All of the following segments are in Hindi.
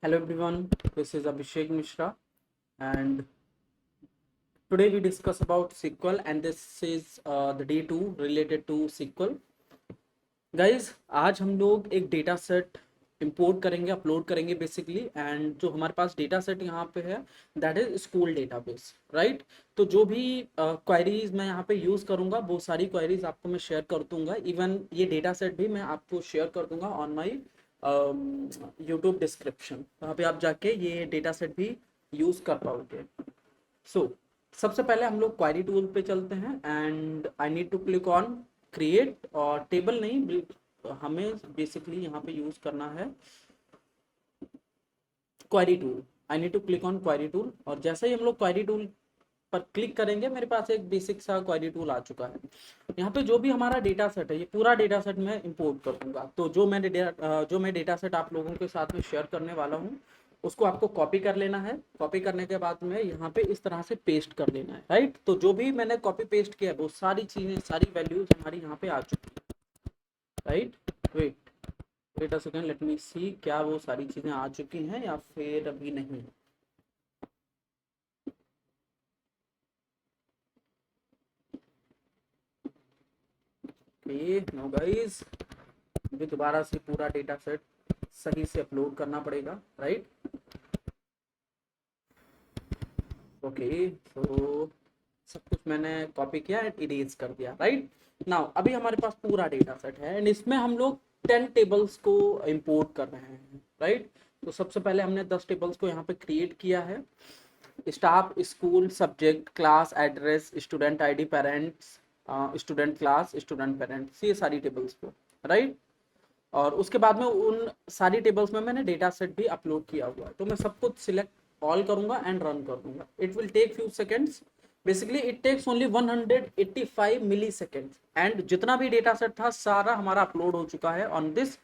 Hello everyone, this is Abhishek Mishra and today we discuss about SQL and this is the day 2 related to SQL. Guys, आज हम लोग एक डेटा सेट इंपोर्ट करेंगे, अपलोड करेंगे बेसिकली एंड जो हमारे पास डेटा सेट यहाँ पे है that is school database, right. तो जो भी क्वेरीज मैं यहाँ पे यूज़ करूँगा वो सारी क्वेरीज आपको मैं शेयर कर दूंगा। इवन ये डेटा सेट भी मैं आपको शेयर कर दूंगा ऑन माई यूट्यूब डिस्क्रिप्शन, वहाँ पे आप जाके ये डेटा सेट भी यूज़ कर पाओगे। सो सबसे पहले हम लोग क्वेरी टूल पे चलते हैं and I need to click on create, और टेबल नहीं, हमें बेसिकली यहाँ पे यूज करना है query tool. I need to click on query tool और जैसे ही हम लोग क्वेरी टूल पर क्लिक करेंगे मेरे पास एक बेसिक सा क्वेरी टूल आ चुका है। यहाँ पे जो भी हमारा डेटा सेट है ये पूरा डेटा सेट मैं इंपोर्ट कर दूंगा। तो जो मैं डेटा सेट आप लोगों के साथ में शेयर करने वाला हूँ उसको आपको कॉपी कर लेना है। कॉपी करने के बाद में यहाँ पे इस तरह से पेस्ट कर लेना है, राइट। तो जो भी मैंने कॉपी पेस्ट किया है वो सारी चीजें, सारी वैल्यूज हमारी यहाँ पे आ चुकी है, right. Wait wait a second, let me see क्या वो सारी चीजें आ चुकी हैं या फिर अभी नहीं। नो गाइस, मुझे दोबारा से पूरा डेटा सेट सही से अपलोड करना पड़ेगा, राइट। ओके, तो सब कुछ मैंने कॉपी किया एंड इरेज कर दिया, राइट। नाउ अभी हमारे पास पूरा डेटा सेट है एंड इसमें हम लोग 10 टेबल्स को इंपोर्ट कर रहे हैं, राइट। तो सबसे पहले हमने 10 टेबल्स को यहाँ पे क्रिएट किया है। Staff, school, subject, class, address, student ID, parents, student class, student parents, ये सारी टेबल्स को, राइट। और उसके बाद में उन सारी टेबल्स में मैंने डेटा सेट भी अपलोड किया हुआ है। तो मैं सब कुछ सिलेक्ट ऑल करूंगा एंड रन कर दूंगा। It will take few seconds, basically it takes only 185 milliseconds and जितना भी डेटा सेट था सारा हमारा अपलोड हो चुका है ऑन दिस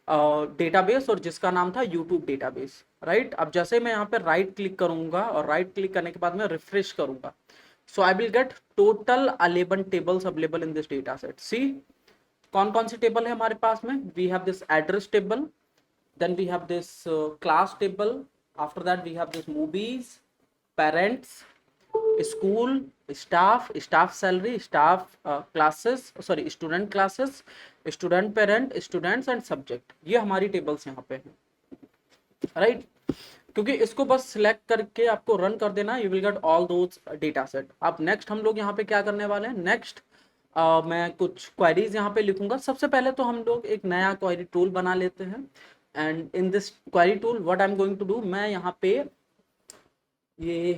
डेटाबेस, और जिसका नाम था यूट्यूब डेटाबेस, राइट। अब जैसे मैं यहाँ पे राइट क्लिक करूंगा और राइट क्लिक करने के बाद मैं रिफ्रेश करूंगा, so I will get total 11 tables available in this data set. See कौन कौन सी टेबल है हमारे पास में? We have this address table, then we have this class table, after that we have this movies, parents, school, staff, staff salary, staff classes, sorry student classes, student parent, students and subject. ये हमारी टेबल्स यहाँ पे हैं, राइट। क्योंकि इसको बस सिलेक्ट करके आपको रन कर देना, you will get all those data set. अब नेक्स्ट हम लोग यहाँ पे क्या करने वाले हैं? नेक्स्ट मैं कुछ क्वेरीज यहाँ पे लिखूंगा। सबसे पहले तो हम लोग एक नया क्वेरी टूल बना लेते हैं and in this query tool what I am going to do, मैं यहाँ पे ये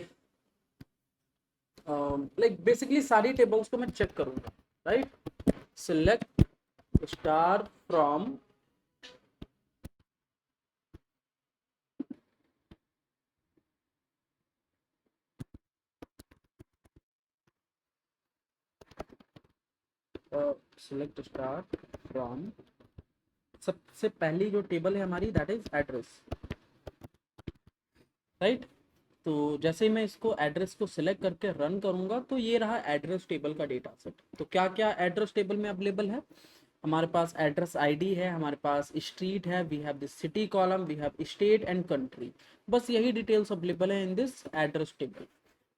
लाइक बेसिकली सारी टेबल्स को मैं चेक करूंगा, right. Select star from select star from, सबसे पहली जो टेबल है हमारी दैट इज एड्रेस, राइट। तो जैसे ही मैं इसको एड्रेस को सिलेक्ट करके रन करूंगा तो ये रहा एड्रेस टेबल का डेटा सेट। तो क्या क्या एड्रेस टेबल में अवेलेबल है? हमारे पास एड्रेस आईडी है, हमारे पास स्ट्रीट है, we have this city column, we have state and country. बस यही डिटेल्स अवेलेबल है इन दिस एड्रेस टेबल।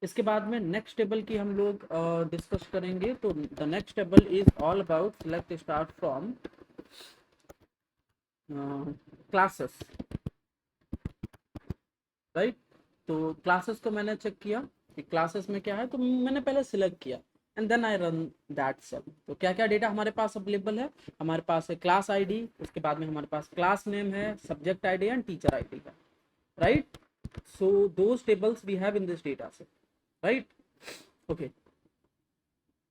इसके बाद में नेक्स्ट टेबल की हम लोग डिस्कस करेंगे। तो the next table is all about select start from classes, right. तो क्लासेस को मैंने चेक किया कि क्लासेस में क्या है, तो मैंने पहले सिलेक्ट किया and then I run that cell. तो क्या क्या डेटा हमारे पास अवेलेबल है? हमारे पास है क्लास आईडी, उसके बाद में हमारे पास क्लास नेम है, subject ID and teacher ID है, right. So those tables we have in this data set, right. Okay,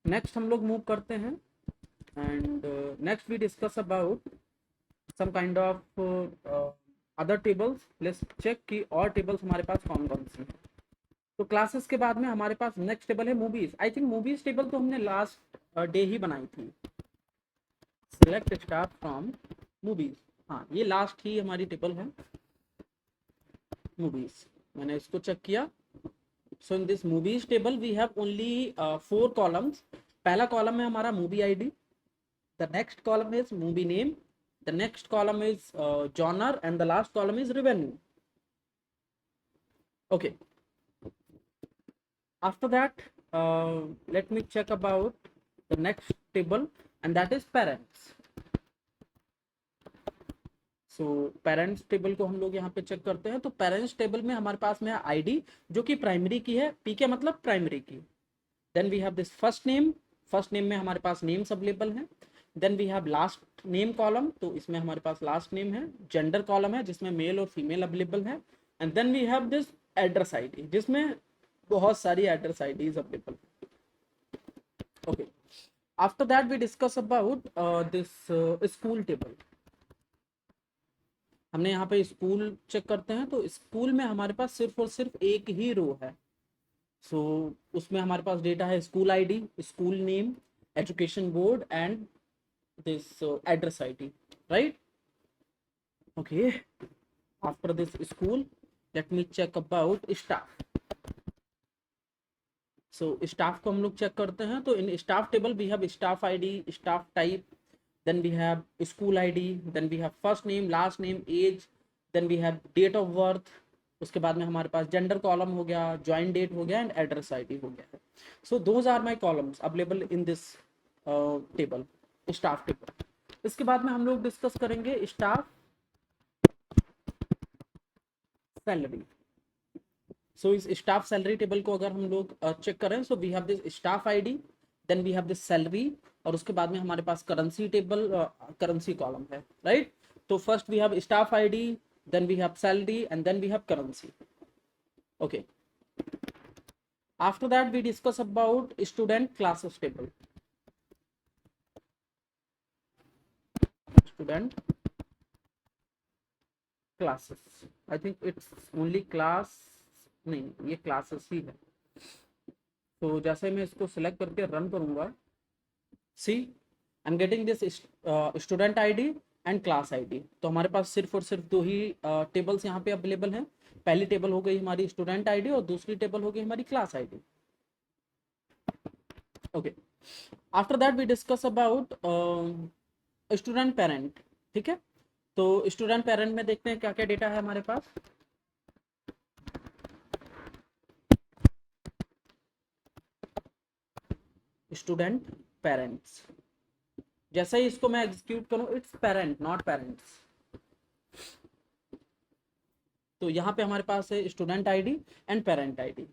next हम लोग मूव करते हैं and next we discuss about some kind of other tables. Let's check कि और टेबल्स हमारे पास कौन कौन सी हैं। तो क्लासेस के बाद में हमारे पास नेक्स्ट टेबल है movies. I think movies table तो हमने लास्ट डे ही बनाई थी। सिलेक्ट स्टार फ्रॉम मूवीज, हाँ ये लास्ट ही हमारी टेबल है मूवीज। मैंने इसको चेक किया। So in this movies table we have only 4 columns. पहला कॉलम है हमारा movie ID, the next column is movie name, the next column is genre and the last column is revenue, Okay, after that, let me check about the next table, and that is parents. So parents table को हम लोग यहाँ पे चेक करते हैं। तो पेरेंट्स टेबल में हमारे पास में है आईडी, जो कि प्राइमरी की है, पी के मतलब प्राइमरी की। Then we have this first name, first name में हमारे पास नेम्स अवेलेबल हैं। Then we have last name column, तो इसमें हमारे पास लास्ट नेम है। जेंडर कॉलम है जिसमें मेल और फीमेल अवेलेबल है। And then we have this address ID, जिसमें बहुत सारी address IDs available. Okay, after that we discuss about this school table. हमने यहाँ पे स्कूल चेक करते हैं, तो स्कूल में हमारे पास सिर्फ और सिर्फ एक ही रो है। सो उसमें हमारे पास डेटा है school ID, school name, education board and this address ID, right? Okay, after this school let me check about staff. So staff को हम लोग चेक करते हैं। तो in staff table we have staff ID, staff type, then we have school ID, then we have first name, last name, age, then we have date of birth। उसके बाद में हमारे पास जेंडर कॉलम हो गया, ज्वाइन डेट हो गया एंड एड्रेस आईडी हो गया है। So those are my columns available in this table, staff table. इसके बाद में हम लोग डिस्कस करेंगे स्टाफ सैलरी। सो इस स्टाफ सैलरी टेबल को अगर हम लोग चेक करें, so we have this staff ID, then we have this salary, और उसके बाद में हमारे पास करेंसी टेबल, करेंसी कॉलम है, राइट? तो first we have staff ID, then we have salary and then we have currency. Okay, after that we discuss about student classes table. Student classes, I think it's only class, नहीं ये क्लासेस ही है। तो जैसे मैं इसको सिलेक्ट करके रन करूंगा, see I am getting this student ID and class ID. तो हमारे पास सिर्फ और सिर्फ दो ही टेबल्स यहाँ पे अवेलेबल हैं। पहली टेबल हो गई हमारी स्टूडेंट आईडी और दूसरी टेबल हो गई हमारी class ID. Okay, after that we discuss about student parent. ठीक है, तो स्टूडेंट पेरेंट में देखते हैं क्या क्या डेटा है हमारे पास। स्टूडेंट पेरेंट्स, जैसे ही इसको मैं एग्जीक्यूट करूं, इट्स पेरेंट नॉट पेरेंट्स। तो यहाँ पे हमारे पास है student ID and parent ID,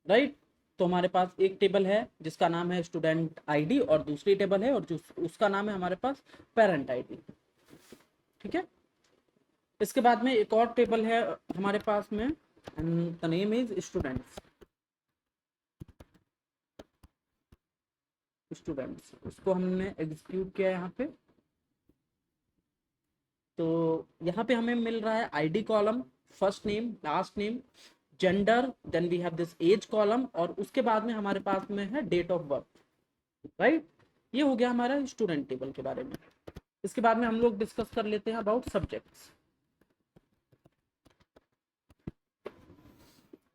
right? तो हमारे पास एक टेबल है जिसका नाम है स्टूडेंट आईडी और दूसरी टेबल है और उसका नाम है हमारे पास पेरेंट आईडी। ठीक है, इसके बाद में एक और टेबल है हमारे पास में, the name is students. Students, उसको हमने एग्जीक्यूट किया यहाँ पे। तो यहाँ पे हमें मिल रहा है ID column, first name, last name, gender, then we have this age column, और उसके बाद में हमारे पास में है डेट ऑफ बर्थ, राइट? ये हो गया हमारा स्टूडेंट टेबल के बारे में। इसके बाद में हम लोग डिस्कस कर लेते हैं अबाउट सब्जेक्ट्स।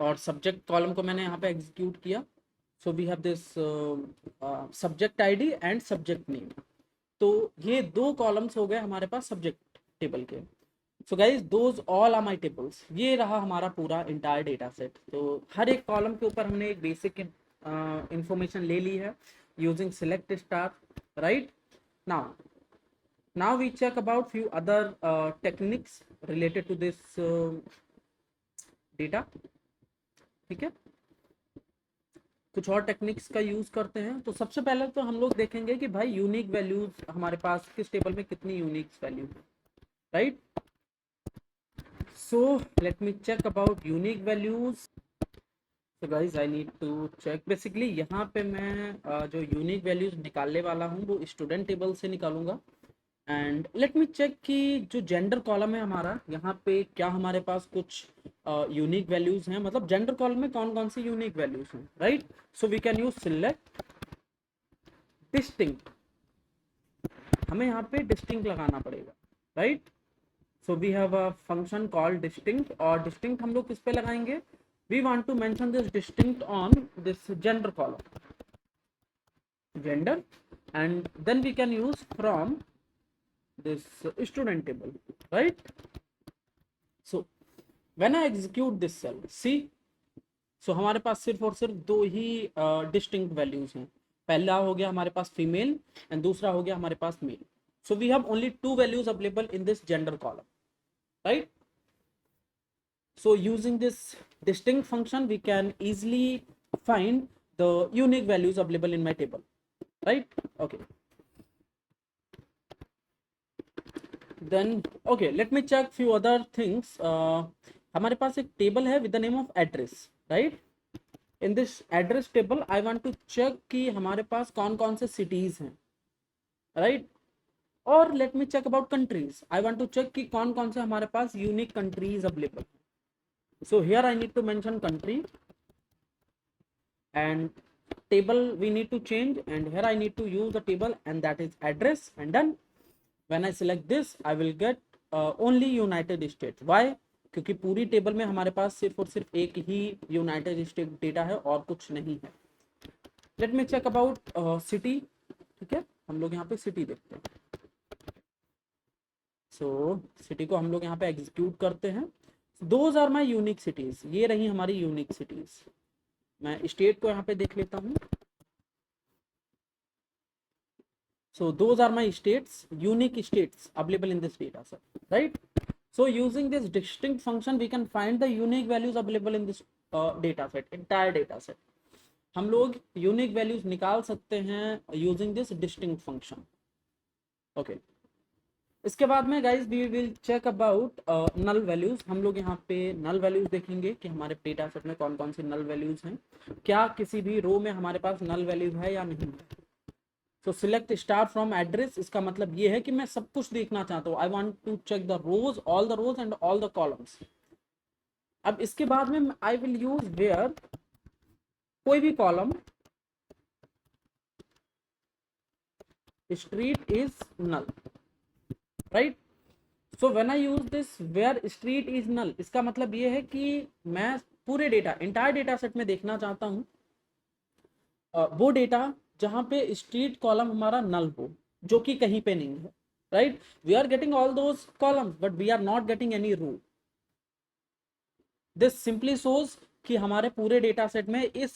और सब्जेक्ट कॉलम को मैंने यहाँ पे एग्जीक्यूट किया। So we have this subject ID and subject name. तो ये दो कॉलम्स हो गए हमारे पास सब्जेक्ट टेबल के। So guys those all are my tables. ये रहा हमारा पूरा इंटायर डेटा सेट। तो हर एक कॉलम के ऊपर हमने एक बेसिक इंफॉर्मेशन ले ली है using select star, right? Now we check about few other techniques related to this data. ठीक है, कुछ और टेक्निक्स का यूज करते हैं। तो सबसे पहले तो हम लोग देखेंगे कि भाई यूनिक वैल्यूज हमारे पास किस टेबल में कितनी यूनिक वैल्यू है, right? So let me check about unique values. So guys I need to check, basically यहाँ पे मैं जो यूनिक वैल्यूज निकालने वाला हूँ वो स्टूडेंट टेबल से निकालूंगा। एंड लेट मी चेक कि जो जेंडर कॉलम है हमारा, यहाँ पे क्या हमारे पास कुछ यूनिक वैल्यूज हैं, मतलब जेंडर कॉलम में कौन कौन सी यूनिक वैल्यूज हैं, right? So we can use select distinct. हमें यहाँ पे डिस्टिंक्ट लगाना पड़ेगा, right? So we have a function called distinct, और डिस्टिंक्ट हम लोग किस पे लगाएंगे? We want to mention this distinct on this gender column, gender, and then we can use from this student table, right? So when I execute this cell, see सो हमारे पास सिर्फ और सिर्फ दो ही डिस्टिंक्ट वैल्यूज हैं। पहला हो गया हमारे पास फीमेल एंड दूसरा हो गया हमारे पास male. So we have only two values available in this gender column, right? So using this distinct function, we can easily find the unique values available in my table, right? Okay. Then okay, let me check few other things. हमारे पास एक टेबल है with the name of address, right? In this address table, I want to check कि हमारे पास कौन कौन से cities हैं, right? और let me check about countries. I want to check कि कौन कौन से हमारे पास unique countries available. So here I need to mention country and table we need to change, and here I need to use the table and that is address, and then when I select this I will get only United States. Why? क्योंकि पूरी टेबल में हमारे पास सिर्फ और सिर्फ एक ही यूनाइटेड स्टेट डेटा है और कुछ नहीं है। Let me check about city. ठीक है, हम लोग यहाँ पे सिटी देखते हैं। सो सिटी को हम लोग यहाँ पे एग्जीक्यूट करते हैं। Those are my unique cities, ये रही हमारी यूनिक सिटीज। मैं स्टेट को यहाँ पे देख लेता हूँ। So those are my states, unique states available in this data set, right? So using this distinct function, we can find the unique values available in this data set, entire data set. हम लोग unique values निकाल सकते हैं using this distinct function. Okay. इसके बाद में guys we will check about null values. हम लोग यहाँ पे null values देखेंगे कि हमारे डेटा सेट में कौन कौन सी null values हैं, क्या किसी भी रो में हमारे पास null values है या नहीं है। सो सिलेक्ट स्टार फ्रॉम एड्रेस, इसका मतलब ये है कि मैं सब कुछ देखना चाहता हूँ। I want to check the rows, all the rows and all the columns. अब इसके बाद में आई विल यूज वेयर कोई भी column street is null, right? So when I use this where street is null, इसका मतलब ये है कि मैं पूरे डेटा, इंटायर डेटा सेट में देखना चाहता हूँ वो डेटा जहां पे स्ट्रीट कॉलम हमारा नल हो, जो कि कहीं पे नहीं है, right? We are getting all those columns but we are not getting any row. This simply shows कि हमारे पूरे डेटा सेट में इस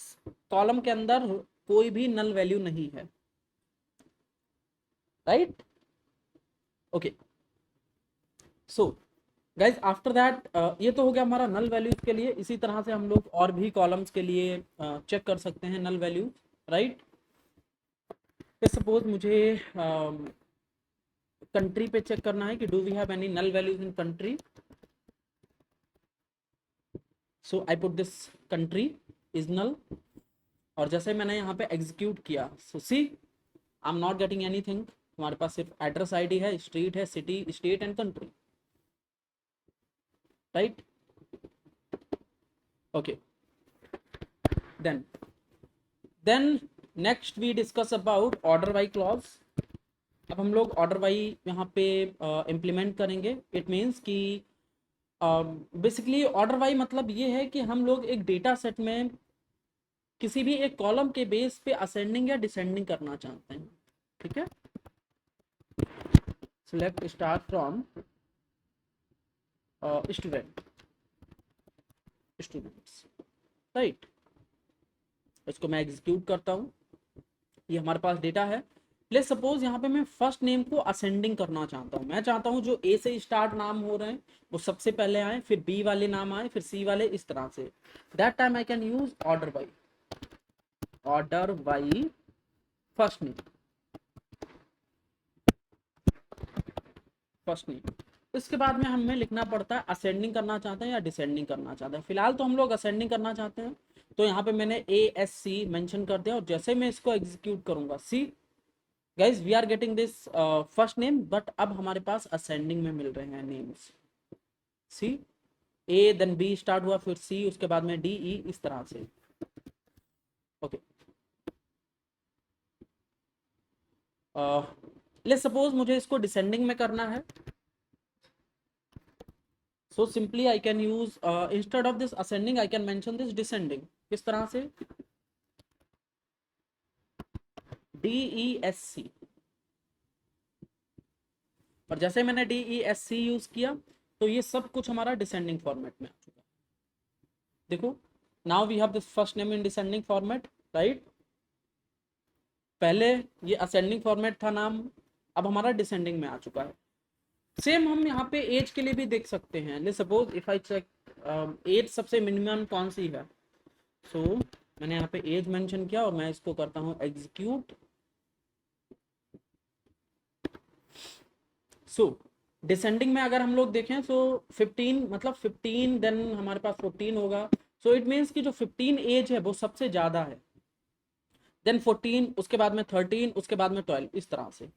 कॉलम के अंदर कोई भी नल वैल्यू नहीं है, right? Okay, so guys after that ये तो हो गया हमारा नल वैल्यूज के लिए। इसी तरह से हम लोग और भी कॉलम्स के लिए चेक कर सकते हैं नल वैल्यूज, राइट? सपोज मुझे कंट्री पे चेक करना है कि do we have any null values in country. So I put this country is null, और जैसे मैंने यहाँ पे एग्जीक्यूट किया, so see I am not getting anything. हमारे पास सिर्फ एड्रेस आईडी है, स्ट्रीट है, city, state and country, right? Okay, then next we discuss about order by clause. अब हम लोग ऑर्डर बाई यहाँ पे इम्प्लीमेंट करेंगे। इट मीन्स कि बेसिकली ऑर्डर बाई मतलब ये है कि हम लोग एक डेटा सेट में किसी भी एक कॉलम के बेस पे असेंडिंग या डिसेंडिंग करना चाहते हैं। ठीक है, select star from students, right? इसको मैं एग्जीक्यूट करता हूँ। ये हमारे पास डेटा है। लेट्स सपोज यहाँ पे मैं फर्स्ट नेम को असेंडिंग करना चाहता हूँ। मैं चाहता हूँ जो ए से स्टार्ट नाम हो रहे हैं वो सबसे पहले आए, फिर बी वाले नाम आए, फिर सी वाले, इस तरह से। That time I can use order by first name, इसके बाद में हमें लिखना पड़ता है असेंडिंग करना चाहते हैं या डिसेंडिंग करना चाहते हैं। फिलहाल तो हम लोग असेंडिंग करना चाहते हैं, तो यहाँ पे मैंने ASC मेंशन कर दिया, और जैसे मैं इसको एग्जीक्यूट करूंगा, see guys we are getting this first name, but अब हमारे पास असेंडिंग में मिल रहे हैं names. See, A then B start हुआ, फिर सी, उसके बाद में DE, इस तरह से। ओके, लेट्स सपोज मुझे इसको डिसेंडिंग में करना है। So simply I can use instead of this ascending I can mention this descending. किस तरह से? DESC, और जैसे मैंने DESC यूज किया तो ये सब कुछ हमारा डिसेंडिंग फॉर्मेट में आ चुका है। देखो now we have this first name in descending format, right. पहले ये असेंडिंग फॉर्मेट था नाम, अब हमारा डिसेंडिंग में आ चुका है। सेम हम यहाँ पे एज के लिए भी देख सकते हैं। Let's suppose if I check age सबसे मिनिमम कौन सी है, सो मैंने यहाँ पे एज मेंशन किया और मैं इसको करता हूँ एग्जीक्यूट। सो डिसेंडिंग में अगर हम लोग देखें सो 15 मतलब 15 देन हमारे पास 14 होगा। सो इट मीन्स कि जो 15 एज है वो सबसे ज़्यादा है, देन 14, उसके बाद में 13, उसके बाद में 12, इस तरह से।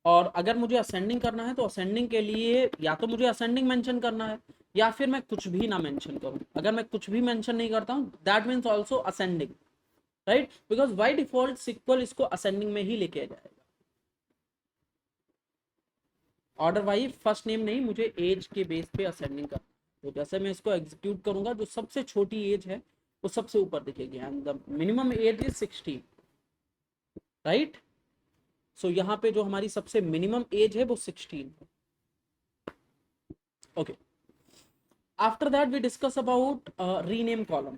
और अगर मुझे असेंडिंग करना है तो असेंडिंग के लिए या तो मुझे असेंडिंग मेंशन करना है या फिर मैं कुछ भी ना मेंशन करूं। अगर मैं कुछ भी मेंशन नहीं करता हूं that means also ascending, right, because by default SQL इसको असेंडिंग में ही लेके जाएगा। ऑर्डर वाइज फर्स्ट नेम नहीं, मुझे एज के बेस पे असेंडिंग करना। तो जैसे मैं इसको एग्जीक्यूट करूंगा जो सबसे छोटी एज है वो सबसे ऊपर दिखेगी, and the minimum age is 16, right. So यहाँ पे जो हमारी सबसे मिनिमम एज है वो 16 है। Okay, after that we discuss about rename column.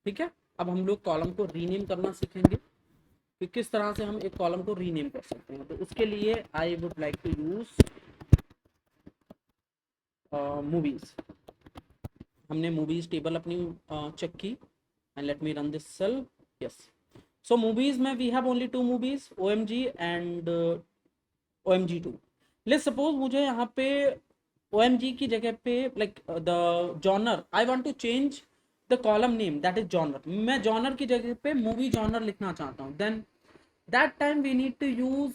ठीक है, अब हम लोग कॉलम को रीनेम करना सीखेंगे कि किस तरह से हम एक कॉलम को रीनेम कर सकते हैं। तो उसके लिए I would like to use movies. हमने मूवीज टेबल अपनी चेक की and let me run this cell. Yes, so movies में we have only 2 movies, OMG and OMG2। Let's suppose मुझे यहाँ पे OMG की जगह पे like the genre I want to change the column name that is genre. मैं जॉनर की जगह पे मूवी जॉनर लिखना चाहता हूँ, then that time we need to use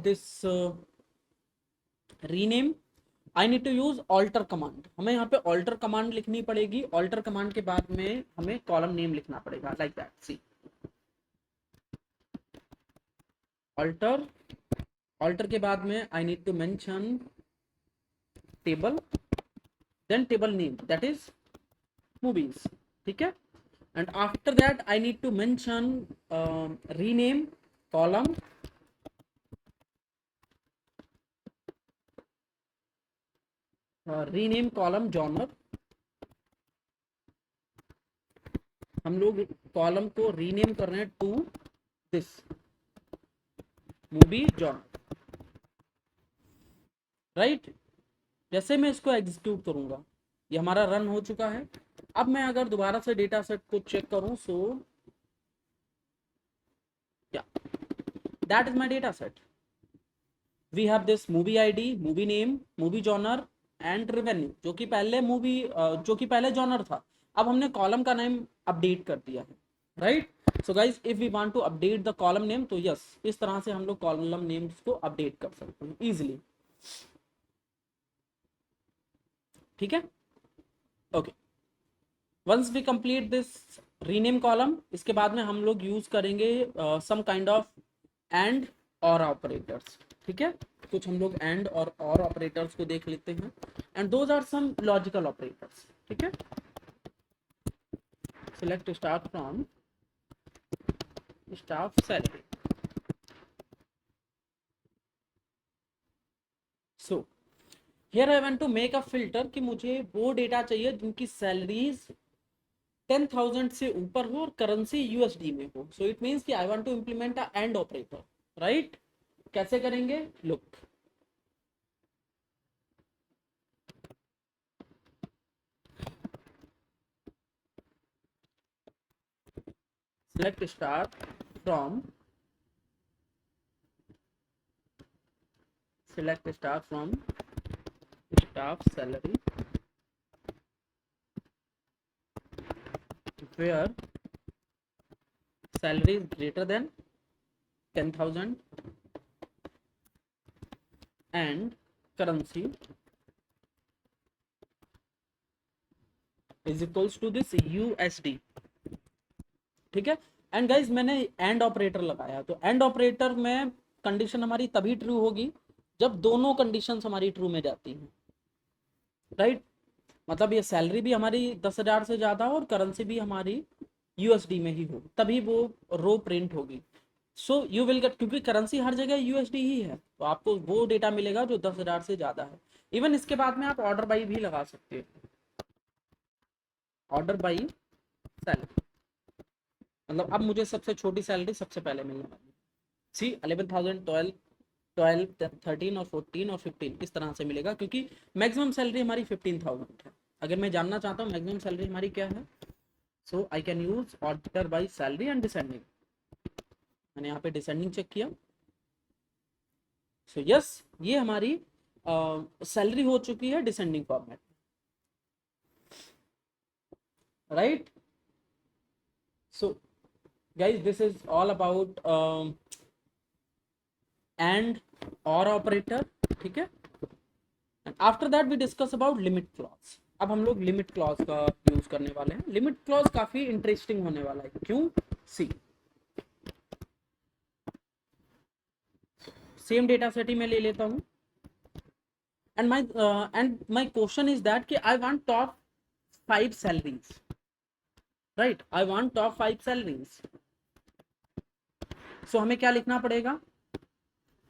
this rename. I need to use alter command. हमें यहाँ पे ऑल्टर कमांड लिखनी पड़ेगी। ऑल्टर कमांड के बाद में हमें कॉलम नेम लिखना पड़ेगा like that. See alter, alter के बाद में I need to mention table, then table name that is movies. ठीक है, and after that I need to mention rename column, rename column genre। हम लोग कॉलम को रीनेम कर रहे हैं to this movie genre, right. जैसे मैं इसको एग्जीक्यूट करूंगा ये हमारा रन हो चुका है। अब मैं अगर दोबारा से डेटा सेट को चेक करूं सो या that is my data set. We have this movie ID, movie name, movie genre and revenue, जो कि पहले मूवी जो कि पहले जॉनर था। अब हमने कॉलम का नेम अपडेट कर दिया है, right. So guys if we want to update the column name तो यस, इस तरह से हम लोग कॉलम नेम्स को अपडेट कर सकते हैं इजिली। ठीक है, okay, once we complete this rename column, इसके बाद में हम लोग यूज करेंगे some kind of and or operators. ठीक है, कुछ हम लोग एंड और ऑपरेटर्स को देख लेते हैं, and those are some logical operators. ठीक है, select start from staff salary. So here I want to make a filter कि मुझे वो डेटा चाहिए जिनकी सैलरीज 10,000 से ऊपर हो और करेंसी USD में हो। सो इट मीन्स कि I want to implement a and operator, right. कैसे करेंगे, look, select start from staff salary where salary is greater than 10,000 and currency is equals to this USD। ठीक है, एंड गाइज मैंने एंड ऑपरेटर लगाया, तो एंड ऑपरेटर में कंडीशन हमारी तभी ट्रू होगी जब दोनों कंडीशंस हमारी ट्रू में जाती हैं, राइट। मतलब ये सैलरी भी हमारी 10,000 से ज़्यादा और करेंसी भी हमारी USD में ही हो, तभी वो रो प्रिंट होगी। सो यू विल गेट, क्योंकि करेंसी हर जगह USD ही है, तो आपको वो डेटा मिलेगा जो 10,000 से ज़्यादा है। इवन इसके बाद में आप ऑर्डर बाई भी लगा सकते हो, ऑर्डर बाई सैलरी, मतलब अब मुझे सबसे छोटी सैलरी सबसे पहले मिलने वाली है। सी 11,000, 12, 13 और 14 और 15 इस तरह से मिलेगा, क्योंकि मैक्सिमम सैलरी हमारी 15,000 है। अगर मैं जानना चाहता हूँ मैक्सिमम सैलरी हमारी क्या है, so I can use order by salary and descending. मैंने यहाँ पे डिसेंडिंग चेक किया, सो यस ये हमारी सैलरी हो चुकी है descending format, right. So guys, this is all about and or operator, ठीक है। And after that we discuss about limit clause. अब हम लोग लिमिट क्लॉज का यूज करने वाले हैं। लिमिट क्लॉज काफी इंटरेस्टिंग होने वाला है, क्यों, सी सेम डेटा सेट ही मैं ले लेता हूँ, and my question is that कि I want top 5 salaries, right, I want top 5 salaries. So हमें क्या लिखना पड़ेगा,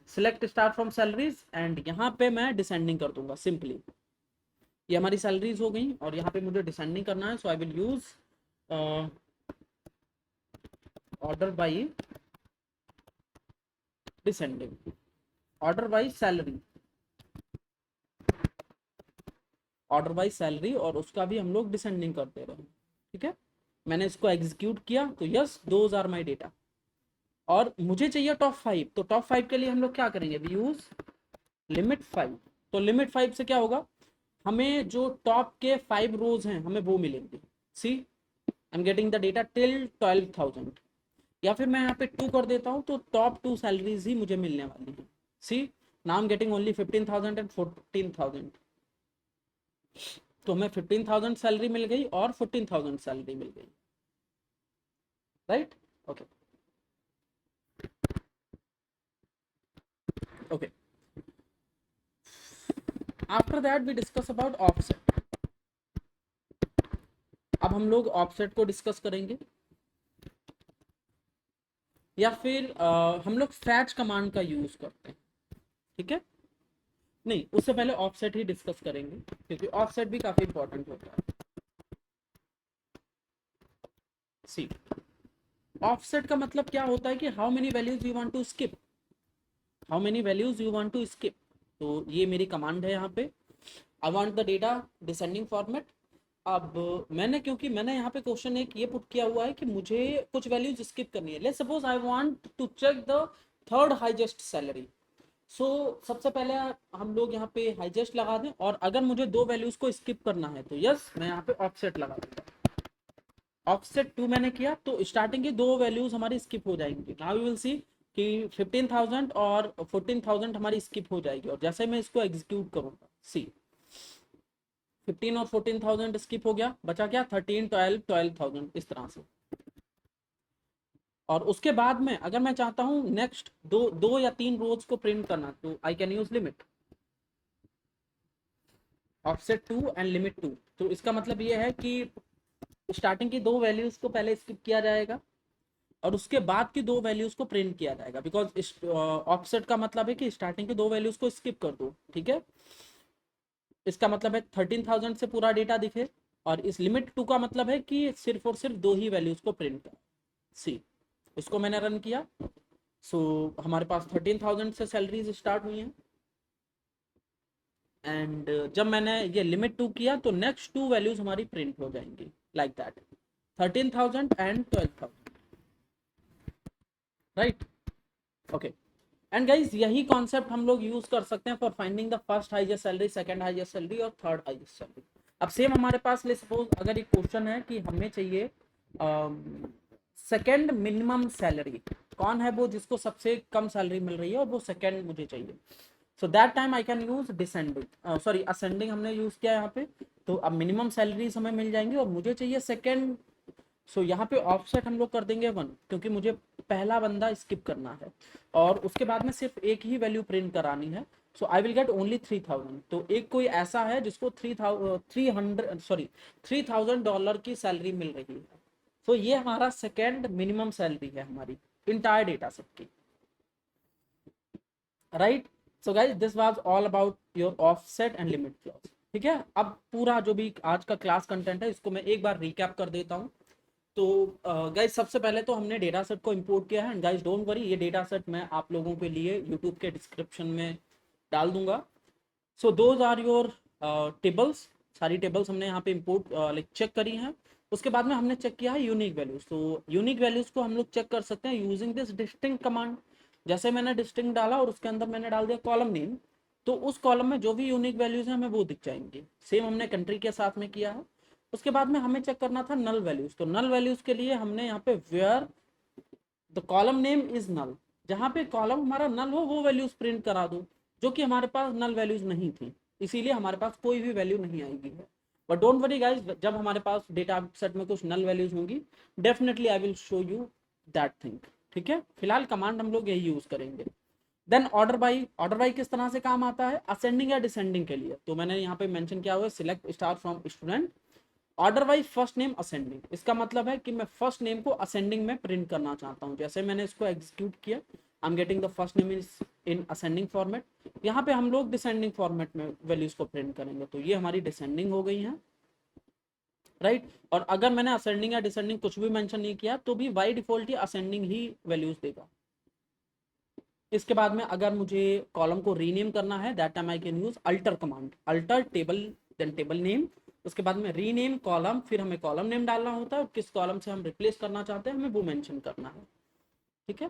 select start from salaries, and यहाँ पे मैं डिसेंडिंग कर दूंगा सिंपली। ये हमारी सैलरीज हो गई और यहाँ पे मुझे डिसेंडिंग करना है, so I will use order by descending, order by salary, order by salary, और उसका भी हम लोग डिसेंडिंग करते रहे, ठीक है। मैंने इसको एग्जीक्यूट किया, तो yes those are my data, और मुझे चाहिए टॉप 5, तो टॉप 5 के लिए हम लोग क्या करेंगे, वी यूज लिमिट 5। तो लिमिट 5 से क्या होगा, हमें जो टॉप के 5 रोज हैं हमें वो मिलेंगे। See I am getting the data till 12,000, या फिर मैं यहाँ पे 2 कर देता हूँ, तो टॉप 2 सैलरीज ही मुझे मिलने वाली है। See now I am getting only 15,000 and 14,000, तो हमें 15,000 सैलरी मिल गई और 14,000 सैलरी मिल गई, right, okay okay. After that we discuss about offset. अब हम लोग ऑफसेट को डिस्कस करेंगे, या फिर हम लोग फैच कमांड का यूज करते हैं, ठीक है। नहीं, उससे पहले ऑफसेट ही डिस्कस करेंगे, क्योंकि ऑफसेट भी काफी इंपॉर्टेंट होता है। सी ऑफसेट का मतलब क्या होता है कि how many values you want to skip, how many values you want to skip. तो ये मेरी कमांड है यहाँ पे, I want the data descending format. अब क्योंकि मैंने यहाँ पे क्वेश्चन एक ये पुट किया हुआ है कि मुझे कुछ वैल्यूज स्किप करनी है। Let's suppose I want to check the third highest salary. सो सबसे पहले हम लोग यहाँ पे हाईएस्ट लगा दें, और अगर मुझे 2 वैल्यूज को स्किप करना है तो यस मैं यहाँ पे ऑफसेट लगा दूंगा। ऑफसेट 2 मैंने किया, तो स्टार्टिंग की 2 वैल्यूज हमारी स्किप हो जाएंगी। नाउ यू विल सी कि 15,000 और 14,000 हमारी स्किप हो जाएगी, और जैसे मैं इसको एग्जीक्यूट करूंगा, सी 15 और 14,000 स्किप हो गया, बचा क्या 13, 12, 12,000 इस तरह से। और उसके बाद में अगर मैं चाहता हूँ नेक्स्ट दो या 3 रोज को प्रिंट करना, तो आई can use limit offset 2 and limit 2। तो इसका मतलब ये है कि स्टार्टिंग की 2 वैल्यूज को पहले स्किप किया जाएगा, और उसके बाद की 2 वैल्यूज को प्रिंट किया जाएगा, बिकॉज ऑफसेट का मतलब है कि स्टार्टिंग की 2 वैल्यूज को स्किप कर दो, ठीक है। इसका मतलब है 13,000 से पूरा डेटा दिखे, और इस लिमिट 2 का मतलब है कि सिर्फ और सिर्फ 2 ही वैल्यूज को प्रिंट करें। सी इसको मैंने रन किया, सो हमारे पास 13,000 से सैलरीज स्टार्ट हुई हैं, एंड जब मैंने ये लिमिट 2 किया तो नेक्स्ट 2 वैल्यूज हमारी प्रिंट हो जाएंगी, like that 13,000 and 12,000, right, okay. And guys यही कॉन्सेप्ट हम लोग यूज कर सकते हैं for finding the first highest salary, second highest salary और थर्ड हाईएस्ट सैलरी। अब सेम हमारे पास ले सपोज अगर एक क्वेश्चन है कि हमें चाहिए सेकंड मिनिमम सैलरी, कौन है वो जिसको सबसे कम सैलरी मिल रही है और वो सेकंड मुझे चाहिए। So that time I can use descending, sorry ascending हमने यूज किया यहाँ पे। तो अब मिनिमम सैलरीज हमें मिल जाएंगी और मुझे चाहिए सेकंड, सो यहाँ पे ऑफसेट हम लोग कर देंगे 1, क्योंकि मुझे पहला बंदा स्किप करना है, और उसके बाद में सिर्फ एक ही वैल्यू प्रिंट करानी है। So I will get only 3,000। तो एक कोई ऐसा है जिसको 3,000 डॉलर की सैलरी मिल रही है, तो ये हमारा सेकेंड मिनिमम सैलरी है हमारी इंटायर डेटा सेट की, right. So guys this was all about your offset and limit clause, ठीक है। अब पूरा जो भी आज का क्लास कंटेंट है इसको मैं एक बार रिकैप कर देता हूँ। तो गाइज सबसे पहले तो हमने डेटा सेट को इंपोर्ट किया है, एंड गाइज डोंट वरी, ये डेटा सेट मैं आप लोगों के लिए यूट्यूब के डिस्क्रिप्शन में डाल दूंगा। So those are your tables, सारी टेबल्स हमने यहाँ पे इंपोर्ट लाइक चेक करी हैं। उसके बाद में हमने चेक किया है यूनिक वैल्यूज। तो यूनिक वैल्यूज को हम लोग चेक कर सकते हैं यूजिंग दिस डिस्टिंक्ट कमांड। जैसे मैंने डिस्टिंक्ट डाला और उसके अंदर मैंने डाल दिया कॉलम नेम, तो उस कॉलम में जो भी यूनिक वैल्यूज हैं हमें वो दिख जाएंगे। सेम हमने कंट्री के साथ में किया है। उसके बाद में हमें चेक करना था नल वैल्यूज। तो नल वैल्यूज के लिए हमने यहाँ पे where the column name is null, जहाँ पे कॉलम हमारा नल हो वो वैल्यूज प्रिंट करा दो, जो कि हमारे पास नल वैल्यूज नहीं थी, इसीलिए हमारे पास कोई भी वैल्यू नहीं आएगी है। बट डोंट वरी गाइज, जब हमारे पास डेटा सेट में कुछ नल वैल्यूज होंगी definitely I will show you that thing. ठीक है, फिलहाल कमांड हम लोग यही यूज करेंगे। देन ऑर्डर बाई किस तरह से काम आता है असेंडिंग या डिसेंडिंग के लिए, तो मैंने यहाँ पे मेंशन किया हुआ है select star from student order wise first name ascending. इसका मतलब है कि मैं फर्स्ट नेम को असेंडिंग में प्रिंट करना चाहता हूँ। जैसे मैंने इसको एग्जीक्यूट किया, आई am getting the first name is in ascending format. यहाँ पे हम लोग डिसेंडिंग फॉर्मेट में वैल्यूज को प्रिंट करेंगे, तो ये हमारी डिसेंडिंग हो गई है, राइट। और अगर मैंने असेंडिंग या डिसेंडिंग कुछ भी मेंशन नहीं किया तो भी by default he ascending he values देगा। इसके बाद में अगर मुझे कॉलम को रीनेम करना है that time I can use alter command, alter table then table name, उसके बाद में रीनेम कॉलम, फिर हमें कॉलम नेम डालना होता है और किस कॉलम से हम रिप्लेस करना चाहते हैं हमें वो मेंशन करना है। ठीक है,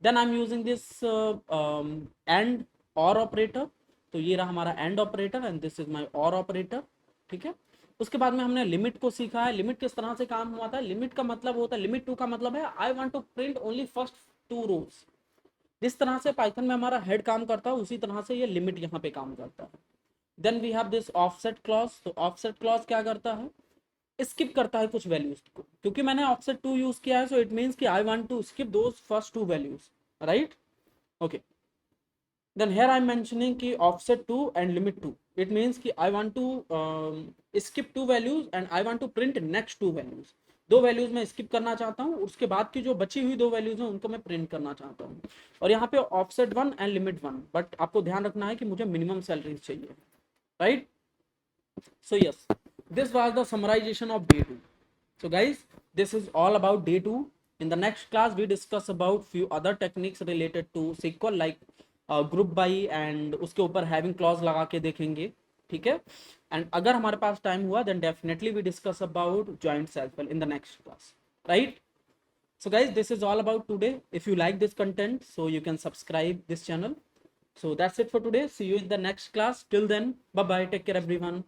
then I am using this and or operator. तो ये रहा हमारा and operator and this is my or operator. ठीक है, उसके बाद में हमने लिमिट को सीखा है। लिमिट किस तरह से काम हुआ था, लिमिट का मतलब होता है, लिमिट टू का मतलब है I want to print only first two rows. जिस तरह से पाइथन में हमारा हेड काम करता है उसी तरह से ये लिमिट यहाँ पे काम करता है। Then we have this offset clause. तो ऑफसेट क्लॉज क्या करता है, स्किप करता है कुछ वैल्यूज को, क्योंकि मैंने ऑफसेट टू यूज किया है सो इट मीन्स कि I want to skip those first two values, right. Okay, then here I'm mentioning कि offset 2 and limit 2, it means कि I want to skip two values and I want to print next two values। दो वैल्यूज मैं स्किप करना चाहता हूँ, उसके बाद की जो बची हुई दो वैल्यूज हैं उनको मैं प्रिंट करना चाहता हूँ। और यहाँ पे ऑफसेट 1 एंड लिमिट 1, बट आपको ध्यान रखना है कि मुझे मिनिमम सैलरीज चाहिए, right. So yes, this was the summarization of day 2. So guys, this is all about day 2. In the next class we discuss about few other techniques related to SQL like group by and उसके ऊपर having clause लगा के देखेंगे। ठीक है, and अगर हमारे पास टाइम हुआ then definitely we discuss about joint self-fill in the next class, right? So guys, this is all about today. If you like this content, so you can subscribe this channel. So that's it for today. See you in the next class. Till then, bye bye, take care everyone.